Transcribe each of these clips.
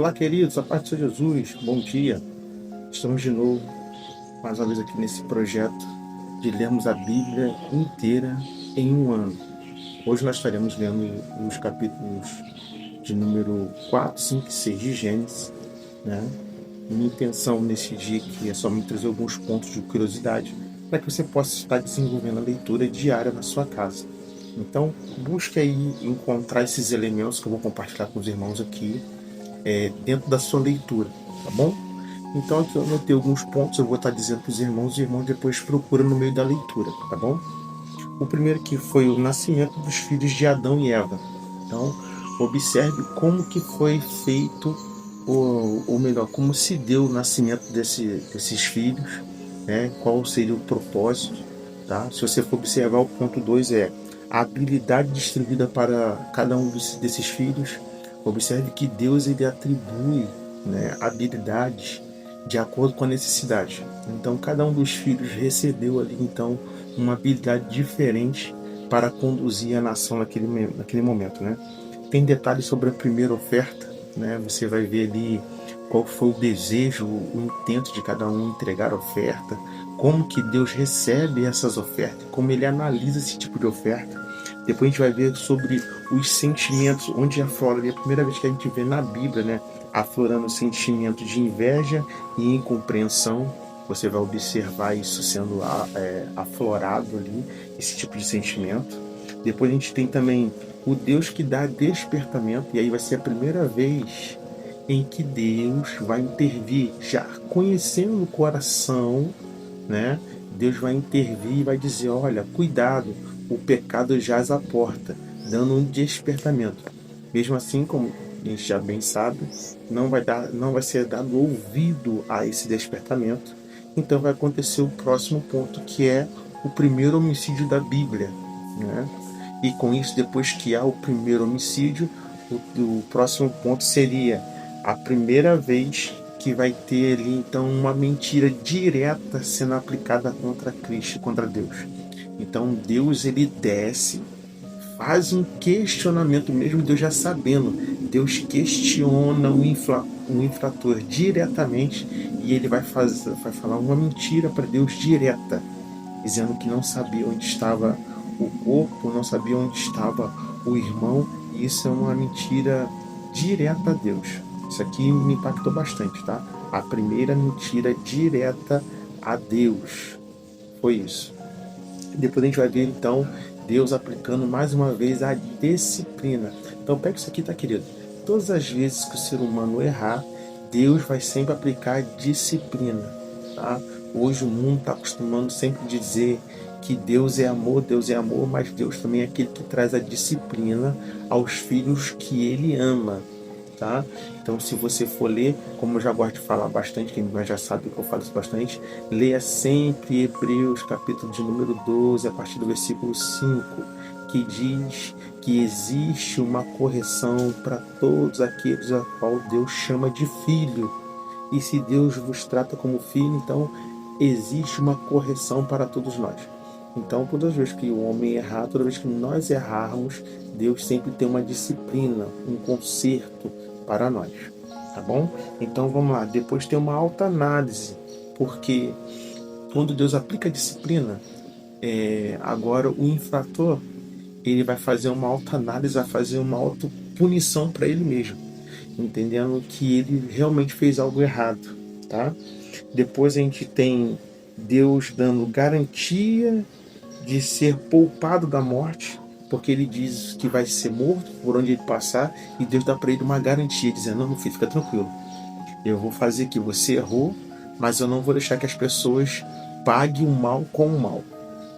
Olá, queridos, a paz do Senhor Jesus, bom dia. Estamos de novo, mais uma vez aqui nesse projeto de lermos a Bíblia inteira em um ano. Hoje nós estaremos lendo os capítulos de número 4, 5 e 6 de Gênesis, né? Minha intenção nesse dia aqui é somente trazer alguns pontos de curiosidade para que você possa estar desenvolvendo a leitura diária na sua casa. Então, busque aí encontrar esses elementos que eu vou compartilhar com os irmãos aqui dentro da sua leitura, tá bom? Então aqui eu anotei alguns pontos, eu vou estar dizendo para os irmãos depois procuram no meio da leitura, tá bom? O primeiro que foi o nascimento dos filhos de Adão e Eva. Então, observe como que foi feito, ou melhor, como se deu o nascimento desses filhos, né? Qual seria o propósito, tá? Se você for observar, o ponto 2 é a habilidade distribuída para cada um desses filhos. Observe que Deus ele atribui, né, habilidades de acordo com a necessidade. Então, cada um dos filhos recebeu ali, então, uma habilidade diferente para conduzir a nação naquele momento, né? Tem detalhes sobre a primeira oferta, né? Você vai ver ali qual foi o desejo, o intento de cada um entregar a oferta, como que Deus recebe essas ofertas, como ele analisa esse tipo de oferta. Depois a gente vai ver sobre os sentimentos, onde aflora, é a primeira vez que a gente vê na Bíblia, né, aflorando o sentimento de inveja e incompreensão. Você vai observar isso sendo aflorado ali, esse tipo de sentimento. Depois a gente tem também o Deus que dá despertamento, e aí vai ser a primeira vez em que Deus vai intervir, já conhecendo o coração, né? Deus vai intervir e vai dizer: olha, cuidado, o pecado jaz à porta, dando um despertamento. Mesmo assim, como a gente já bem sabe, não vai ser dado ouvido a esse despertamento. Então vai acontecer o próximo ponto, que é o primeiro homicídio da Bíblia, né? E com isso, depois que há o primeiro homicídio, o próximo ponto seria a primeira vez que vai ter ali então uma mentira direta sendo aplicada contra Cristo, contra Deus. Então Deus ele desce, faz um questionamento, mesmo Deus já sabendo. Deus questiona o infrator diretamente, e ele vai falar uma mentira para Deus direta, dizendo que não sabia onde estava o corpo, não sabia onde estava o irmão, e isso é uma mentira direta a Deus. Isso aqui me impactou bastante, tá? A primeira mentira direta a Deus foi isso. Depois a gente vai ver então Deus aplicando mais uma vez a disciplina. Então pega isso aqui, tá, querido? Todas as vezes que o ser humano errar, Deus vai sempre aplicar disciplina, tá? Hoje o mundo está acostumando sempre dizer que Deus é amor, mas Deus também é aquele que traz a disciplina aos filhos que ele ama, tá? Então, se você for ler, como eu já gosto de falar bastante, quem já sabe que eu falo isso bastante, leia sempre Hebreus, capítulo de número 12, a partir do versículo 5, que diz que existe uma correção para todos aqueles a qual Deus chama de filho. E se Deus vos trata como filho, então existe uma correção para todos nós. Então, todas as vezes que o homem errar, toda vez que nós errarmos, Deus sempre tem uma disciplina, um conserto para nós, tá bom? Então vamos lá, depois tem uma alta análise, porque quando Deus aplica a disciplina, agora o infrator ele vai fazer uma alta análise, vai fazer uma autopunição para ele mesmo, entendendo que ele realmente fez algo errado, tá? Depois a gente tem Deus dando garantia de ser poupado da morte, porque ele diz que vai ser morto por onde ele passar, e Deus dá para ele uma garantia, dizendo: não, meu filho, fica tranquilo, eu vou fazer que você errou, mas eu não vou deixar que as pessoas paguem o mal com o mal,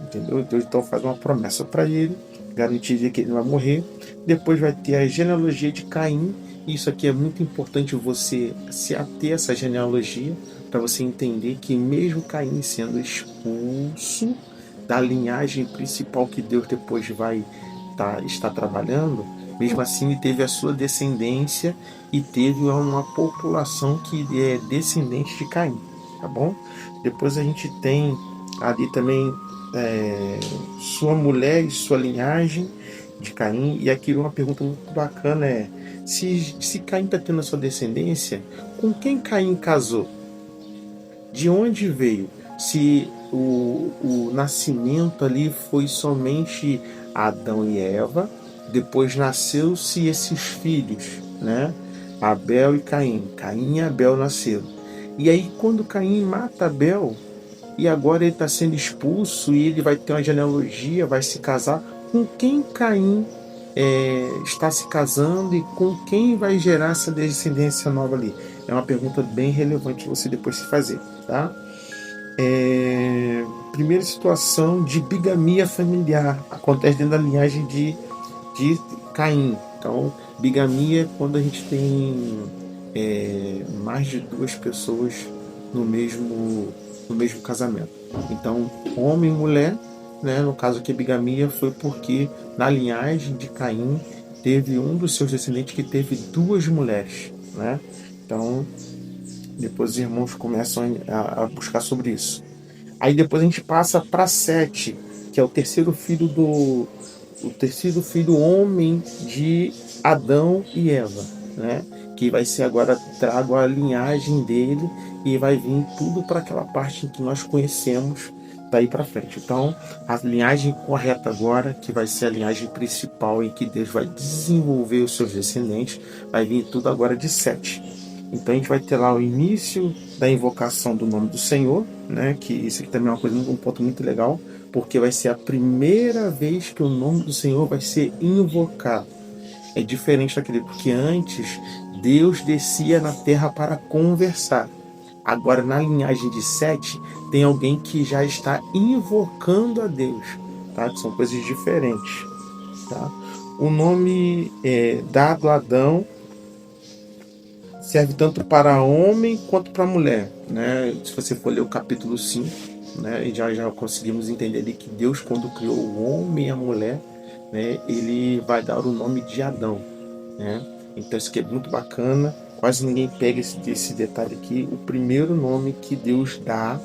entendeu? Deus então faz uma promessa para ele, garantia de que ele vai morrer. Depois vai ter a genealogia de Caim. Isso aqui é muito importante, você se ater a essa genealogia, para você entender que mesmo Caim sendo expulso da linhagem principal que Deus depois vai estar trabalhando, mesmo assim ele teve a sua descendência e teve uma população que é descendente de Caim, tá bom? Depois a gente tem ali também sua mulher e sua linhagem de Caim. E aqui uma pergunta muito bacana é: Se Caim está tendo a sua descendência, com quem Caim casou? De onde veio? Se o nascimento ali foi somente Adão e Eva, depois nasceu-se esses filhos, né? Abel e Caim. Caim e Abel nasceram. E aí, quando Caim mata Abel, e agora ele está sendo expulso e ele vai ter uma genealogia, vai se casar, com quem Caim está se casando e com quem vai gerar essa descendência nova ali? É uma pergunta bem relevante você depois se fazer, tá? Primeira situação de bigamia familiar acontece dentro da linhagem de Caim. Então, bigamia é quando a gente tem mais de duas pessoas no mesmo casamento. Então, homem e mulher, né? No caso aqui, bigamia foi porque na linhagem de Caim teve um dos seus descendentes que teve duas mulheres, né? Então, depois os irmãos começam a buscar sobre isso. Aí depois a gente passa para Sete, que é o terceiro filho homem de Adão e Eva, né? Que vai ser agora trago a linhagem dele e vai vir tudo para aquela parte que nós conhecemos daí para frente. Então, a linhagem correta agora, que vai ser a linhagem principal em que Deus vai desenvolver os seus descendentes, vai vir tudo agora de Sete. Então a gente vai ter lá o início da invocação do nome do Senhor, né? Que isso aqui também é um ponto muito legal, porque vai ser a primeira vez que o nome do Senhor vai ser invocado. É diferente daquele, porque antes Deus descia na terra para conversar. Agora, na linhagem de Sete, tem alguém que já está invocando a Deus, tá? Que são coisas diferentes, tá? O nome dado a Adão serve tanto para homem quanto para mulher, né? Se você for ler o capítulo 5, né, e já conseguimos entender ali que Deus, quando criou o homem e a mulher, né, ele vai dar o nome de Adão, né? Então isso aqui é muito bacana, quase ninguém pega esse detalhe aqui. O primeiro nome que Deus dá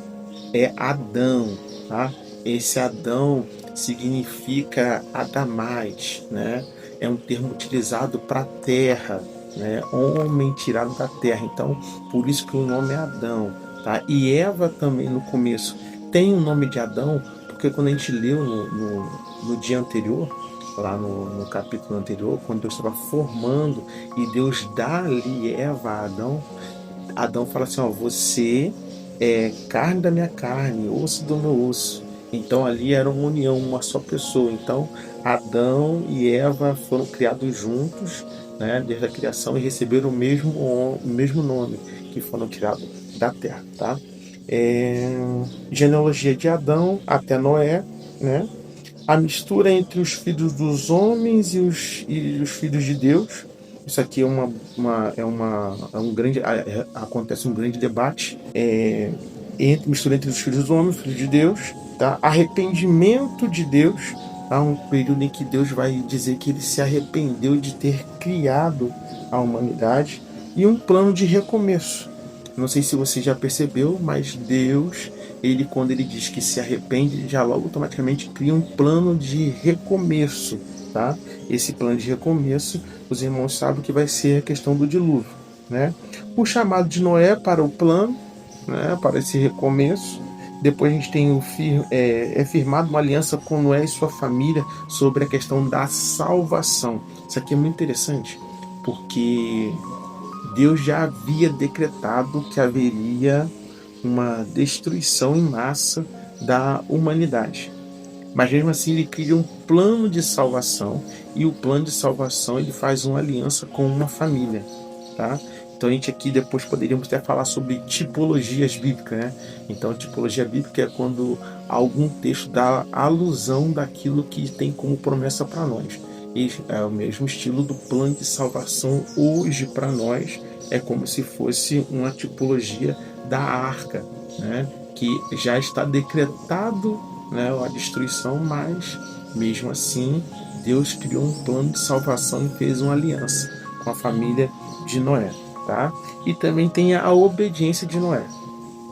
é Adão, tá? Esse Adão significa Adamite, né? É um termo utilizado para terra, né? Homem tirado da terra. Então, por isso que o nome é Adão, tá? E Eva também no começo tem o nome de Adão, porque quando a gente leu no dia anterior, lá no capítulo anterior, quando Deus estava formando e Deus dá ali Eva a Adão, Adão fala assim, ó, você é carne da minha carne, osso do meu osso. Então ali era uma união, uma só pessoa. Então Adão e Eva foram criados juntos, né, desde a criação, e receberam o mesmo nome, que foram tirados da terra, tá? Genealogia de Adão até Noé, né? A mistura entre os filhos dos homens e os filhos de Deus. Isso aqui acontece um grande debate, mistura entre os filhos dos homens e os filhos de Deus, tá? Arrependimento de Deus, tá? Um período em que Deus vai dizer que ele se arrependeu de ter criado a humanidade, e um plano de recomeço. Não sei se você já percebeu, mas Deus, quando ele diz que se arrepende, ele já logo automaticamente cria um plano de recomeço, tá? Esse plano de recomeço, os irmãos sabem que vai ser a questão do dilúvio, né? O chamado de Noé para o plano, né? Para esse recomeço. Depois a gente tem firmado uma aliança com Noé e sua família sobre a questão da salvação. Isso aqui é muito interessante, porque Deus já havia decretado que haveria uma destruição em massa da humanidade. Mas mesmo assim ele cria um plano de salvação, e o plano de salvação ele faz uma aliança com uma família, tá? Então a gente aqui depois poderíamos até falar sobre tipologias bíblicas, né? Então tipologia bíblica é quando algum texto dá alusão daquilo que tem como promessa para nós. E é o mesmo estilo do plano de salvação hoje para nós, é como se fosse uma tipologia da arca, né? Que já está decretado, né, a destruição, mas mesmo assim Deus criou um plano de salvação e fez uma aliança com a família de Noé, tá? E também tem a obediência de Noé.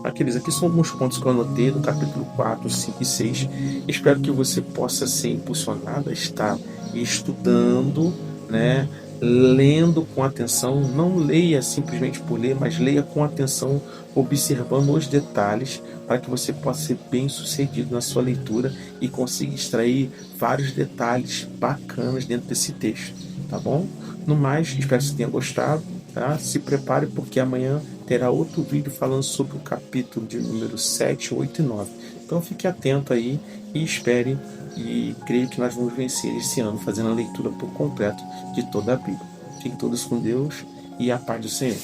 Aqueles aqui são alguns pontos que eu anotei do capítulo 4, 5 e 6. Espero que você possa ser impulsionado a estar estudando, né, lendo com atenção. Não leia simplesmente por ler, mas leia com atenção, observando os detalhes, para que você possa ser bem sucedido na sua leitura e consiga extrair vários detalhes bacanas dentro desse texto, tá bom? No mais, espero que você tenha gostado, tá? Se prepare, porque amanhã terá outro vídeo falando sobre o capítulo de número 7, 8 e 9. Então fique atento aí e espere, e creio que nós vamos vencer esse ano fazendo a leitura por completo de toda a Bíblia. Fiquem todos com Deus e a paz do Senhor.